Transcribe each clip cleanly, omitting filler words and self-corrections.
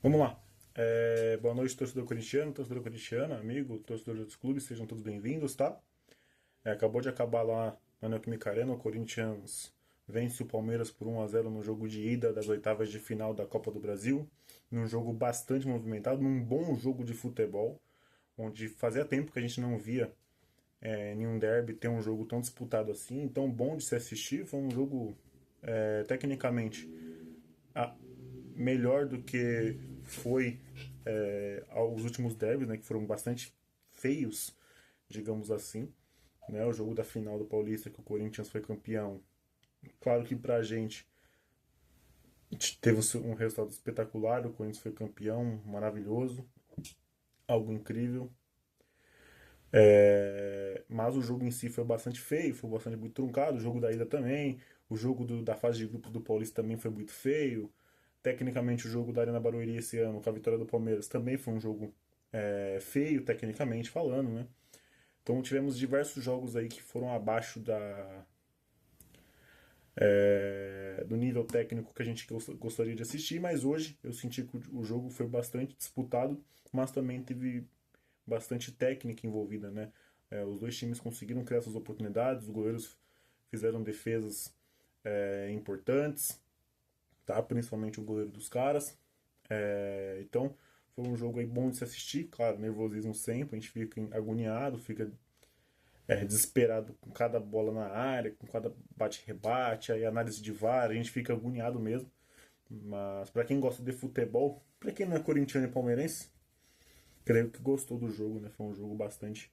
Vamos lá. Boa noite, torcedor corintiano, torcedor corintiana, amigo, torcedor de outros clubes, sejam todos bem-vindos, tá? Acabou de acabar lá na Neoquímica Arena, o Corinthians vence o Palmeiras por 1-0 no jogo de ida das oitavas de final da Copa do Brasil, num jogo bastante movimentado, num bom jogo de futebol, onde fazia tempo que a gente não via nenhum derby ter um jogo tão disputado assim, tão bom de se assistir. Foi um jogo tecnicamente a- melhor do que foi aos últimos derbys, né, que foram bastante feios, digamos assim. Né, o jogo da final do Paulista, que o Corinthians foi campeão. Claro que pra gente teve um resultado espetacular, o Corinthians foi campeão, maravilhoso, algo incrível. Mas o jogo em si foi bastante feio, foi bastante muito truncado, o jogo da ida também, o jogo da fase de grupos do Paulista também foi muito feio. Tecnicamente, o jogo da Arena Barueri esse ano, com a vitória do Palmeiras, também foi um jogo feio, tecnicamente falando, né? Então tivemos diversos jogos aí que foram abaixo do nível técnico que a gente gostaria de assistir, mas hoje eu senti que o jogo foi bastante disputado, mas também teve bastante técnica envolvida, né? Os dois times conseguiram criar suas oportunidades, os goleiros fizeram defesas importantes, tá? Principalmente o goleiro dos caras. Então foi um jogo aí bom de se assistir, claro, nervosismo sempre, a gente fica agoniado, fica desesperado com cada bola na área, com cada bate-rebate, aí análise de VAR, a gente fica agoniado mesmo. Mas para quem gosta de futebol, para quem não é corintiano e palmeirense, creio que gostou do jogo, né? Foi um jogo bastante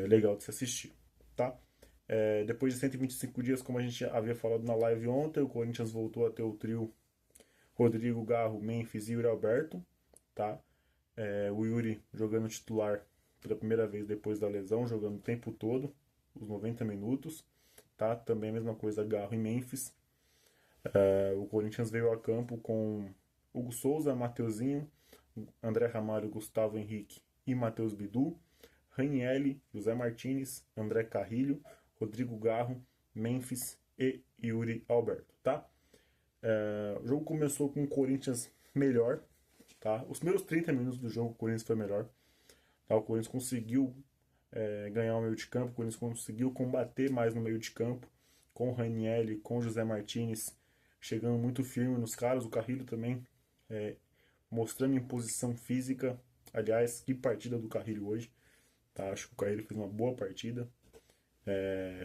legal de se assistir, tá? Depois de 125 dias, como a gente havia falado na live ontem, o Corinthians voltou a ter o trio Rodrigo, Garro, Memphis e Yuri Alberto, tá? O Yuri jogando titular pela primeira vez depois da lesão, jogando o tempo todo, os 90 minutos, tá? Também a mesma coisa, Garro e Memphis. O Corinthians veio a campo com Hugo Souza, Mateuzinho, André Ramalho, Gustavo Henrique e Matheus Bidu, Ranielli, José Martinez, André Carrilho, Rodrigo Garro, Memphis e Yuri Alberto, tá? O jogo começou com o Corinthians melhor, tá? Os primeiros 30 minutos do jogo o Corinthians foi melhor, tá? O Corinthians conseguiu ganhar o meio de campo, o Corinthians conseguiu combater mais no meio de campo, com o Ranielli, com o José Martinez, chegando muito firme nos caras, o Carrilho também mostrando imposição física. Aliás, que partida do Carrilho hoje, tá? Acho que o Carrilho fez uma boa partida.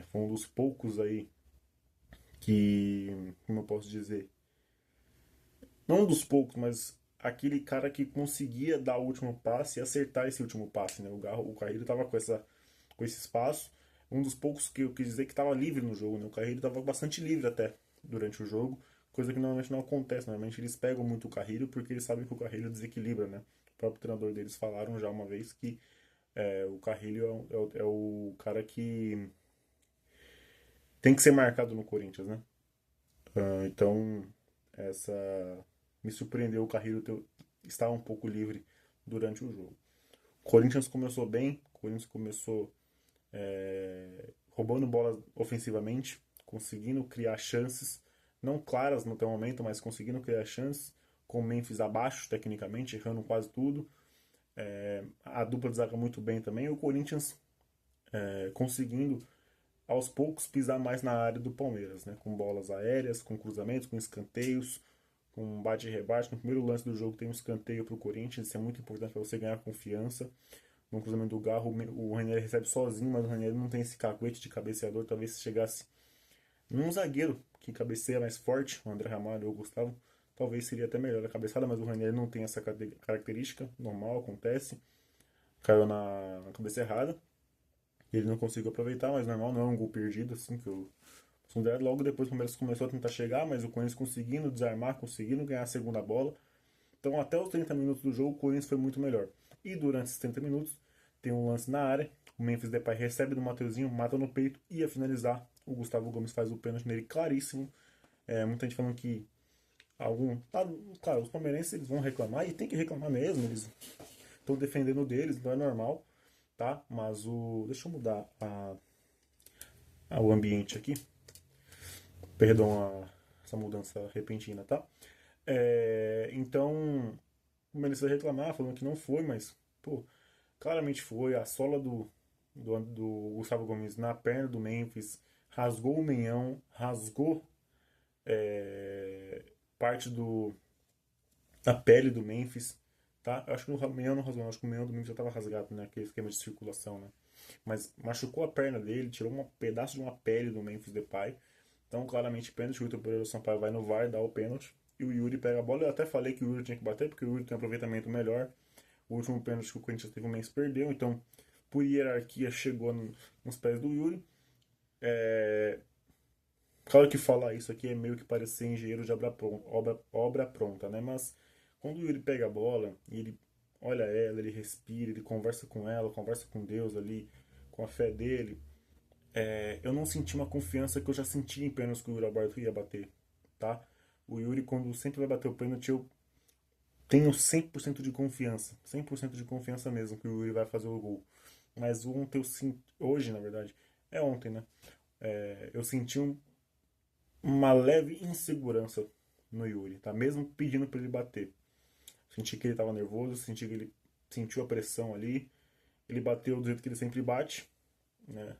Foi um dos poucos aí que, como eu posso dizer, não um dos poucos, mas aquele cara que conseguia dar o último passe e acertar esse último passe, né? O Carrilho estava com esse espaço, um dos poucos que eu quis dizer que estava livre no jogo, né? O Carrilho estava bastante livre até durante o jogo, coisa que normalmente não acontece. Normalmente eles pegam muito o Carrilho porque eles sabem que o Carrilho desequilibra, né? O próprio treinador deles falaram já uma vez que o Carrilho é o cara que tem que ser marcado no Corinthians, né? Então, essa me surpreendeu o Carrilho estar um pouco livre durante o jogo. O Corinthians começou bem, o Corinthians começou roubando bolas ofensivamente, conseguindo criar chances, não claras no teu momento, mas conseguindo criar chances, com o Memphis abaixo tecnicamente, errando quase tudo. A dupla de zaga muito bem também, e o Corinthians conseguindo aos poucos pisar mais na área do Palmeiras, né? Com bolas aéreas, com cruzamentos, com escanteios, com um bate e rebate. No primeiro lance do jogo tem um escanteio para o Corinthians, isso é muito importante para você ganhar confiança. No cruzamento do Garro, o Ranieri recebe sozinho, mas o Ranieri não tem esse cacuete de cabeceador. Talvez se chegasse num zagueiro que cabeceia mais forte, o André Ramalho ou o Gustavo, talvez seria até melhor a cabeçada, mas o Ranieri não tem essa característica, normal, acontece. Caiu na cabeça errada. Ele não conseguiu aproveitar, mas normal, não é um gol perdido, assim, que o Sundero logo depois o Palmeiras começou a tentar chegar, mas o Corinthians conseguindo desarmar, conseguindo ganhar a segunda bola. Então, até os 30 minutos do jogo, o Corinthians foi muito melhor. E durante esses 30 minutos, tem um lance na área, o Memphis Depay recebe do Mateuzinho, mata no peito, ia finalizar. O Gustavo Gomes faz o pênalti nele claríssimo. Muita gente falando que algum. Claro, os palmeirenses eles vão reclamar, e tem que reclamar mesmo, eles estão defendendo deles, então é normal, tá? Mas o. Deixa eu mudar o ambiente aqui. Perdão essa mudança repentina, tá? Então, o Menezes vai reclamar, falando que não foi, mas, pô, claramente foi. A sola do Gustavo Gomes na perna do Memphis rasgou o meião, rasgou parte da pele do Memphis, tá? Eu acho que o meião não rasgou, acho que o meião do Memphis já tava rasgado, né? Aquele esquema de circulação, né? Mas machucou a perna dele, tirou um pedaço de uma pele do Memphis Depay. Então, claramente, pênalti, o Vitor Pereira Sampaio vai no VAR, dá o pênalti. E o Yuri pega a bola. Eu até falei que o Yuri tinha que bater, porque o Yuri tem um aproveitamento melhor. O último pênalti que o Corinthians teve, o Mendes perdeu. Então, por hierarquia, chegou nos pés do Yuri. Claro que falar isso aqui é meio que parecer engenheiro de obra pronta, né? Mas quando o Yuri pega a bola e ele olha ela, ele respira, ele conversa com ela, conversa com Deus ali, com a fé dele, eu não senti uma confiança que eu já senti em pênaltis que o Yuri Alberto ia bater, tá? O Yuri, quando sempre vai bater o pênalti, eu tenho 100% de confiança, 100% de confiança mesmo que o Yuri vai fazer o gol. Mas ontem eu senti, hoje na verdade, é ontem, né? Eu senti uma leve insegurança no Yuri, tá? Mesmo pedindo para ele bater. Senti que ele estava nervoso, senti que ele sentiu a pressão ali. Ele bateu do jeito que ele sempre bate, né?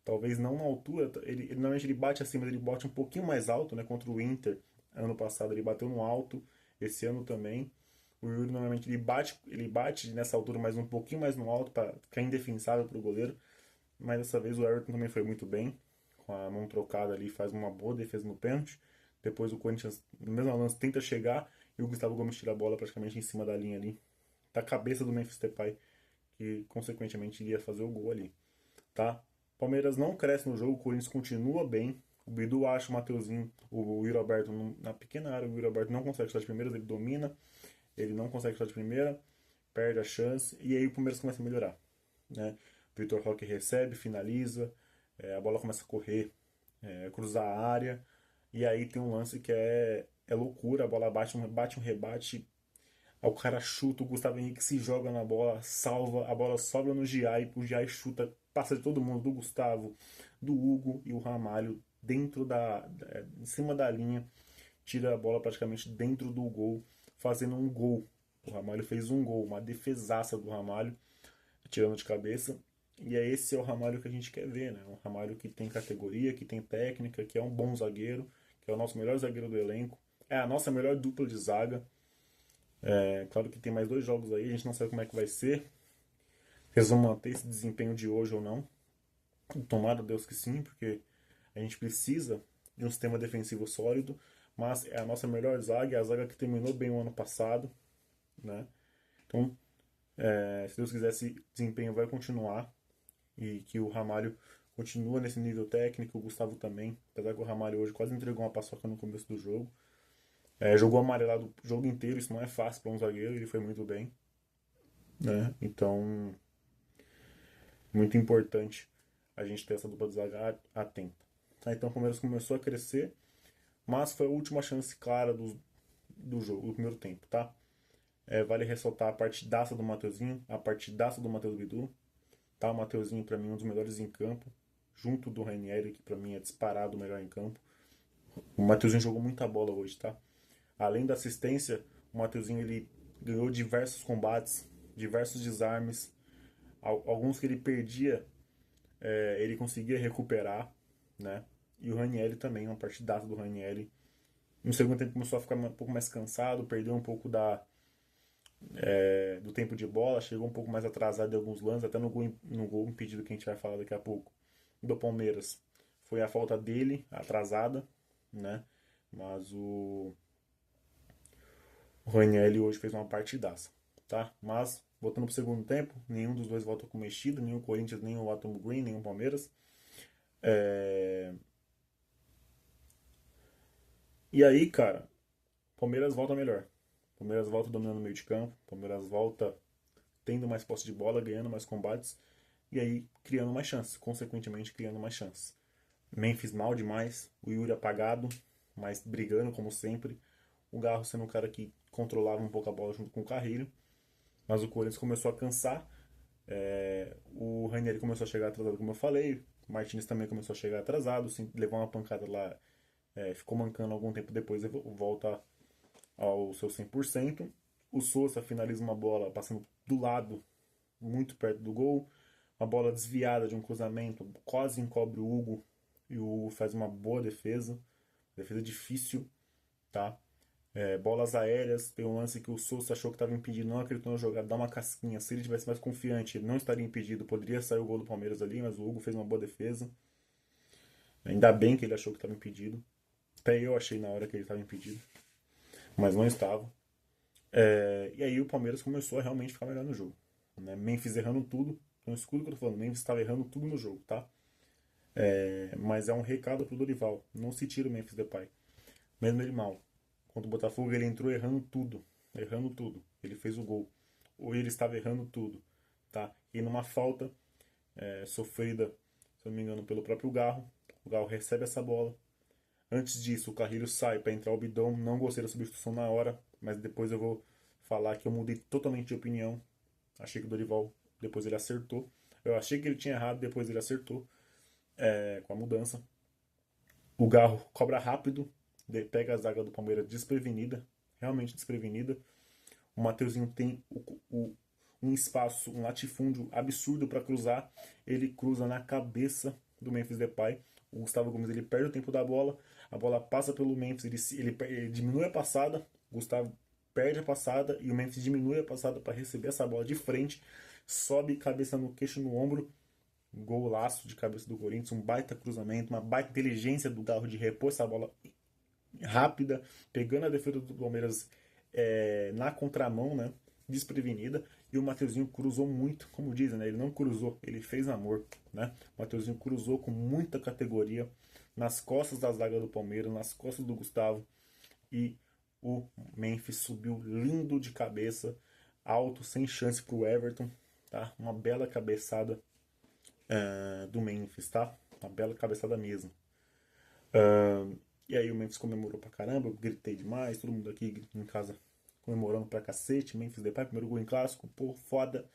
Talvez não na altura, normalmente ele bate assim, mas ele bate um pouquinho mais alto, né? Contra o Inter, ano passado ele bateu no alto, esse ano também. O Yuri normalmente ele bate nessa altura, mas um pouquinho mais no alto para ficar indefensável para o goleiro. Mas dessa vez o Everton também foi muito bem, com a mão trocada ali, faz uma boa defesa no pênalti. Depois o Corinthians, no mesmo lance, tenta chegar e o Gustavo Gomes tira a bola praticamente em cima da linha ali, da cabeça do Memphis Depay, que consequentemente iria fazer o gol ali, tá? Palmeiras não cresce no jogo, o Corinthians continua bem. O Bidu acha o Mateuzinho, o Yuri Alberto na pequena área. O Yuri Alberto não consegue chutar de primeira, ele domina, ele não consegue chutar de primeira, perde a chance e aí o Palmeiras começa a melhorar, né? Vitor Roque recebe, finaliza, a bola começa a correr, cruzar a área, e aí tem um lance que é loucura, a bola bate um rebate, aí o cara chuta, o Gustavo Henrique se joga na bola, salva, a bola sobra no Giai, o Giai chuta, passa de todo mundo, do Gustavo, do Hugo e o Ramalho dentro em cima da linha, tira a bola praticamente dentro do gol, fazendo um gol. O Ramalho fez um gol, uma defesaça do Ramalho, tirando de cabeça. E é esse o Ramalho que a gente quer ver, né? Um Ramalho que tem categoria, que tem técnica, que é um bom zagueiro, que é o nosso melhor zagueiro do elenco. É a nossa melhor dupla de zaga. Claro que tem mais 2 jogos aí, a gente não sabe como é que vai ser. Se eles vão manter esse desempenho de hoje ou não. Tomara Deus que sim, porque a gente precisa de um sistema defensivo sólido. Mas é a nossa melhor zaga, é a zaga que terminou bem o ano passado, né? Então, se Deus quiser, esse desempenho vai continuar e que o Ramalho continua nesse nível técnico, o Gustavo também, apesar que o Ramalho hoje quase entregou uma paçoca no começo do jogo. Jogou amarelado o jogo inteiro, isso não é fácil para um zagueiro, ele foi muito bem, né? Então, muito importante a gente ter essa dupla de zaga atenta. Então o Palmeiras começou a crescer, mas foi a última chance clara do jogo, do primeiro tempo, tá? Vale ressaltar a partidaça do Mateuzinho, a partidaça do Matheus Bidu, tá? O Mateuzinho, para mim, um dos melhores em campo, junto do Ranieri, que para mim é disparado o melhor em campo. O Mateuzinho jogou muita bola hoje, tá? Além da assistência, o Mateuzinho ele ganhou diversos combates, diversos desarmes, alguns que ele perdia, ele conseguia recuperar, né? E o Ranieri também, uma partidaça do Ranieri. No segundo tempo começou a ficar um pouco mais cansado, perdeu um pouco do tempo de bola, chegou um pouco mais atrasado em alguns lances, até no gol impedido que a gente vai falar daqui a pouco, do Palmeiras. Foi a falta dele, atrasada, né? Mas o Ranieri hoje fez uma partidaça, tá? Mas, voltando pro segundo tempo, nenhum dos dois volta com mexida, nem o Corinthians, nem o Atom Green, nem o Palmeiras. E aí, cara, Palmeiras volta melhor. Palmeiras volta dominando o meio de campo, Palmeiras volta tendo mais posse de bola, ganhando mais combates e aí criando mais chances, consequentemente criando mais chances. Memphis mal demais, o Yuri apagado, mas brigando como sempre. O Garro sendo um cara que controlava um pouco a bola junto com o Carrilho, mas o Corinthians começou a cansar. O Ranieri começou a chegar atrasado, como eu falei. O Martinez também começou a chegar atrasado, levou uma pancada lá, ficou mancando algum tempo depois e volta ao seu 100%. O Sousa finaliza uma bola passando do lado, muito perto do gol. Uma bola desviada de um cruzamento, quase encobre o Hugo. E o Hugo faz uma boa defesa. Defesa difícil, tá? Bolas aéreas, tem um lance que o Sousa achou que estava impedido, não acreditou na jogada, dá uma casquinha. Se ele tivesse mais confiante, ele não estaria impedido, poderia sair o gol do Palmeiras ali, mas o Hugo fez uma boa defesa. Ainda bem que ele achou que estava impedido. Até eu achei na hora que ele estava impedido, mas não estava. E aí o Palmeiras começou a realmente ficar melhor no jogo. Né? Memphis errando tudo. Então escudo que eu tô falando, Memphis estava errando tudo no jogo, tá? Mas é um recado pro Dorival. Não se tira o Memphis Depay. Mesmo ele mal. Contra o Botafogo ele entrou errando tudo. Errando tudo. Ele fez o gol. Ou ele estava errando tudo. Tá? E numa falta sofrida, se eu não me engano, pelo próprio Garro. O Garro recebe essa bola. Antes disso, o Carrilho sai para entrar o Bidão. Não gostei da substituição na hora, mas depois eu vou falar que eu mudei totalmente de opinião. Achei que o Dorival, depois ele acertou. Eu achei que ele tinha errado, depois ele acertou com a mudança. O Garro cobra rápido, pega a zaga do Palmeiras desprevenida, realmente desprevenida. O Mateuzinho tem um espaço, um latifúndio absurdo para cruzar. Ele cruza na cabeça do Memphis Depay. O Gustavo Gomes ele perde o tempo da bola, a bola passa pelo Memphis, ele diminui a passada, o Gustavo perde a passada e o Memphis diminui a passada para receber essa bola de frente, sobe cabeça no queixo, no ombro, golaço de cabeça do Corinthians, um baita cruzamento, uma baita inteligência do Garro de repor essa bola rápida, pegando a defesa do Palmeiras na contramão, né, desprevenida, e o Mateuzinho cruzou muito, como dizem, né, ele não cruzou, ele fez amor, né, o Mateuzinho cruzou com muita categoria, nas costas da zaga do Palmeiras, nas costas do Gustavo, e o Memphis subiu lindo de cabeça, alto, sem chance pro Everton, tá, uma bela cabeçada do Memphis, tá, uma bela cabeçada mesmo. E aí o Memphis comemorou pra caramba, eu gritei demais, todo mundo aqui em casa comemorando pra cacete, Memphis Depay, primeiro gol em clássico, pô, foda.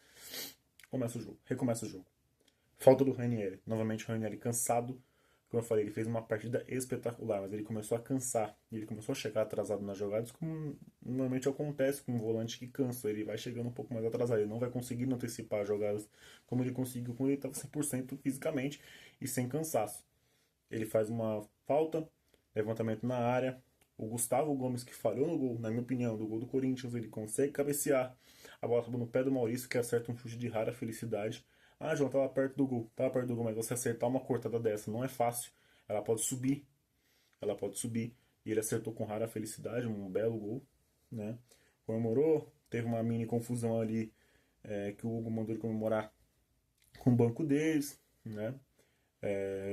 Começa o jogo, recomeça o jogo. Falta do Ranieri, novamente o Ranieri cansado, como eu falei, ele fez uma partida espetacular, mas ele começou a cansar, ele começou a chegar atrasado nas jogadas, como normalmente acontece com um volante que cansa, ele vai chegando um pouco mais atrasado, ele não vai conseguir antecipar as jogadas como ele conseguiu quando ele estava 100% fisicamente e sem cansaço. Ele faz uma falta, levantamento na área. O Gustavo Gomes, que falhou no gol, na minha opinião, do gol do Corinthians, ele consegue cabecear. A bola sobe no pé do Maurício, que acerta um chute de rara felicidade. Ah, João, tava perto do gol. Tava perto do gol, mas você acertar uma cortada dessa não é fácil. Ela pode subir. Ela pode subir. E ele acertou com rara felicidade, um belo gol. Né? Comemorou. Teve uma mini confusão ali que o Hugo mandou ele comemorar com o banco deles. Né?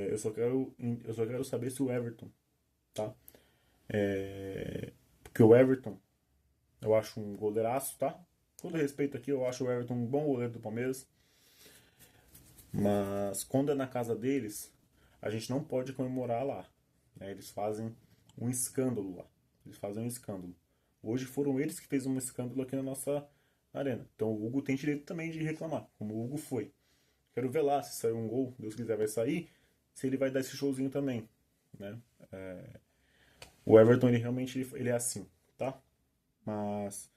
Eu só quero saber se o Everton, tá? Porque o Everton, eu acho um goleiraço, tá? Com todo respeito aqui, eu acho o Everton um bom goleiro do Palmeiras. Mas quando é na casa deles, a gente não pode comemorar lá. Né? Eles fazem um escândalo lá. Eles fazem um escândalo. Hoje foram eles que fez um escândalo aqui na nossa arena. Então o Hugo tem direito também de reclamar, como o Hugo foi. Quero ver lá se sair um gol, Deus quiser vai sair, se ele vai dar esse showzinho também. Né? O Everton, ele realmente ele é assim, tá? Mas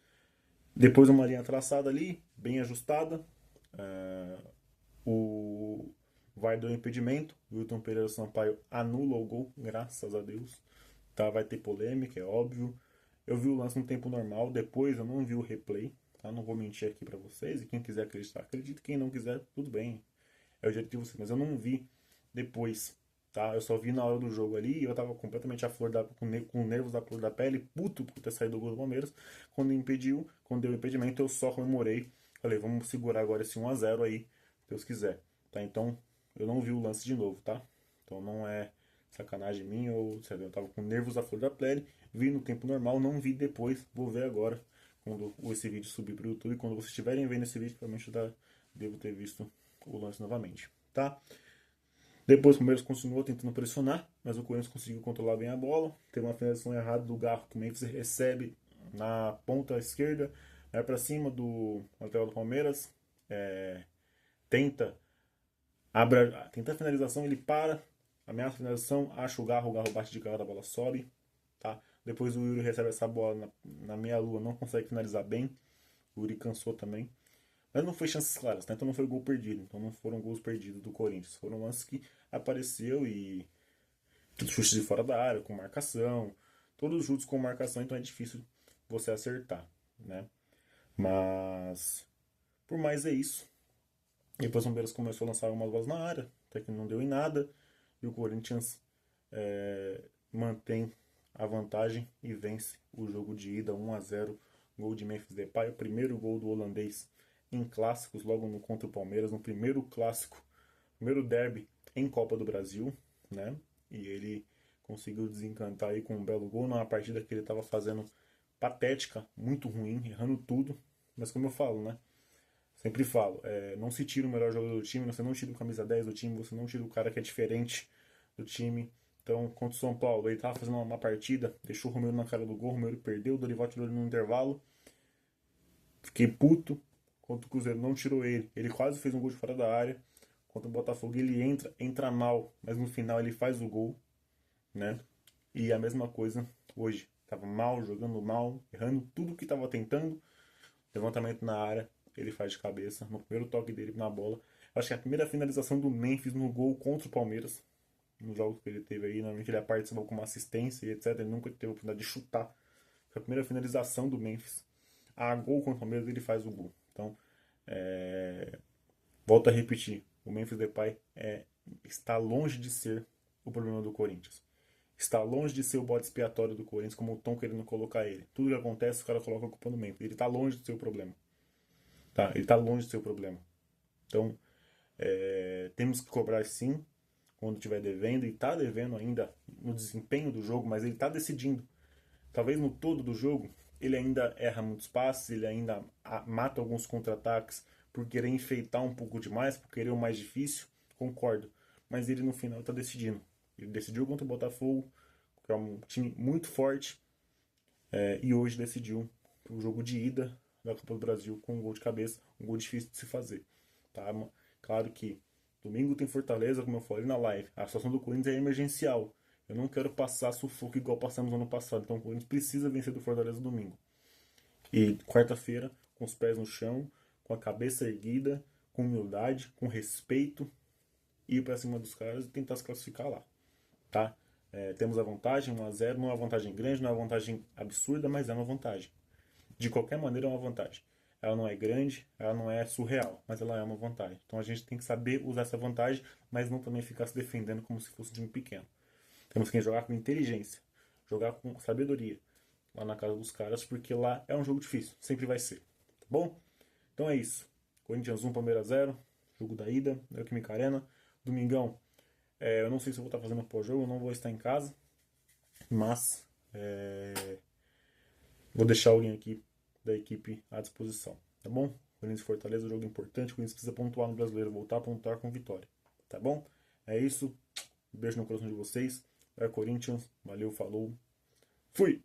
depois uma linha traçada ali, bem ajustada. O VAR deu impedimento. O Wilton Pereira Sampaio anula o gol, graças a Deus. Tá? Vai ter polêmica, é óbvio. Eu vi o lance no tempo normal, depois eu não vi o replay. Tá? Não vou mentir aqui pra vocês. E quem quiser acreditar, acredita. Quem não quiser, tudo bem. É o jeito de vocês. Mas eu não vi depois. Tá? Eu só vi na hora do jogo ali e eu tava completamente com nervos da flor da pele, puto por ter saído do gol do Palmeiras. Quando deu o impedimento, eu só comemorei. Falei, vamos segurar agora esse 1-0 aí, se Deus quiser. Tá? Então, eu não vi o lance de novo, tá? Então não é sacanagem minha, eu tava com nervos da flor da pele, vi no tempo normal, não vi depois, vou ver agora, quando esse vídeo subir pro YouTube. Quando vocês estiverem vendo esse vídeo, provavelmente devo ter visto o lance novamente, tá? Depois o Palmeiras continuou tentando pressionar, mas o Corinthians conseguiu controlar bem a bola. Teve uma finalização errada do Garro, que o Memphis recebe na ponta esquerda, vai para cima do lateral do Palmeiras, tenta a finalização, ele para, ameaça a finalização, acha o Garro bate de cara, a bola sobe, tá? Depois o Yuri recebe essa bola na meia-lua, não consegue finalizar bem. O Yuri cansou também. Mas não foi chances claras, né? Então não foi gol perdido. Então não foram gols perdidos do Corinthians. Foram lances que apareceu e chutes de fora da área, com marcação. Todos os chutes com marcação, então é difícil você acertar, né? Mas, por mais é isso. E depois o Palmeiras começou a lançar algumas bolas na área, até que não deu em nada. E o Corinthians mantém a vantagem e vence o jogo de ida 1-0. Gol de Memphis Depay, o primeiro gol do holandês em clássicos, logo no contra o Palmeiras, no primeiro clássico, primeiro derby em Copa do Brasil, né? E ele conseguiu desencantar aí com um belo gol numa partida que ele estava fazendo patética, muito ruim, errando tudo. Mas como eu falo, né? Sempre falo, não se tira o melhor jogador do time, você não tira o camisa 10 do time, você não tira o cara que é diferente do time. Então, contra o São Paulo, ele tava fazendo uma partida, deixou o Romero na cara do gol, o Romero perdeu, o Dorival tirou ele no intervalo. Fiquei puto. Contra o Cruzeiro não tirou ele. Ele quase fez um gol de fora da área. Contra o Botafogo ele entra mal, mas no final ele faz o gol, né? E a mesma coisa hoje. Tava mal, jogando mal, errando tudo que tava tentando. Levantamento na área, ele faz de cabeça. No primeiro toque dele na bola. Acho que é a primeira finalização do Memphis no gol contra o Palmeiras. Nos jogos que ele teve aí, normalmente ele participou com uma assistência e etc. Ele nunca teve a oportunidade de chutar. Foi a primeira finalização do Memphis. A gol contra o Palmeiras ele faz o gol. Então, volto a repetir. O Memphis Depay está longe de ser o problema do Corinthians. Está longe de ser o bode expiatório do Corinthians, como estão querendo colocar ele. Tudo que acontece, os caras colocam a culpa no Memphis. Ele está longe de ser o problema. Tá? Ele está longe de ser o problema. Então, temos que cobrar sim, quando estiver devendo, e está devendo ainda no desempenho do jogo, mas ele está decidindo. Talvez no todo do jogo, ele ainda erra muitos passes, ele ainda mata alguns contra-ataques por querer enfeitar um pouco demais, por querer o mais difícil, concordo. Mas ele no final está decidindo. Ele decidiu contra o Botafogo, que é um time muito forte, e hoje decidiu o jogo de ida da Copa do Brasil com um gol de cabeça, um gol difícil de se fazer. Tá? Claro que domingo tem Fortaleza, como eu falei na live. A situação do Corinthians é emergencial. Eu não quero passar sufoco igual passamos no ano passado. Então o Corinthians precisa vencer do Fortaleza domingo. E quarta-feira, com os pés no chão, com a cabeça erguida, com humildade, com respeito, ir para cima dos caras e tentar se classificar lá. Tá? Temos a vantagem, 1-0, não é uma vantagem grande, não é uma vantagem absurda, mas é uma vantagem. De qualquer maneira é uma vantagem. Ela não é grande, ela não é surreal, mas ela é uma vantagem. Então a gente tem que saber usar essa vantagem, mas não também ficar se defendendo como se fosse um time pequeno. Temos que jogar com inteligência, jogar com sabedoria lá na casa dos caras, porque lá é um jogo difícil, sempre vai ser. Tá bom? Então é isso. Corinthians 1, Palmeiras 0, jogo da ida, Neoquímica Arena. Domingão, eu não sei se eu vou estar fazendo pós-jogo, eu não vou estar em casa, mas vou deixar alguém aqui da equipe à disposição, tá bom? Corinthians e Fortaleza, jogo importante, o Corinthians precisa pontuar no Brasileiro, voltar a pontuar com vitória, tá bom? É isso, um beijo no coração de vocês, é Corinthians, valeu, falou, fui!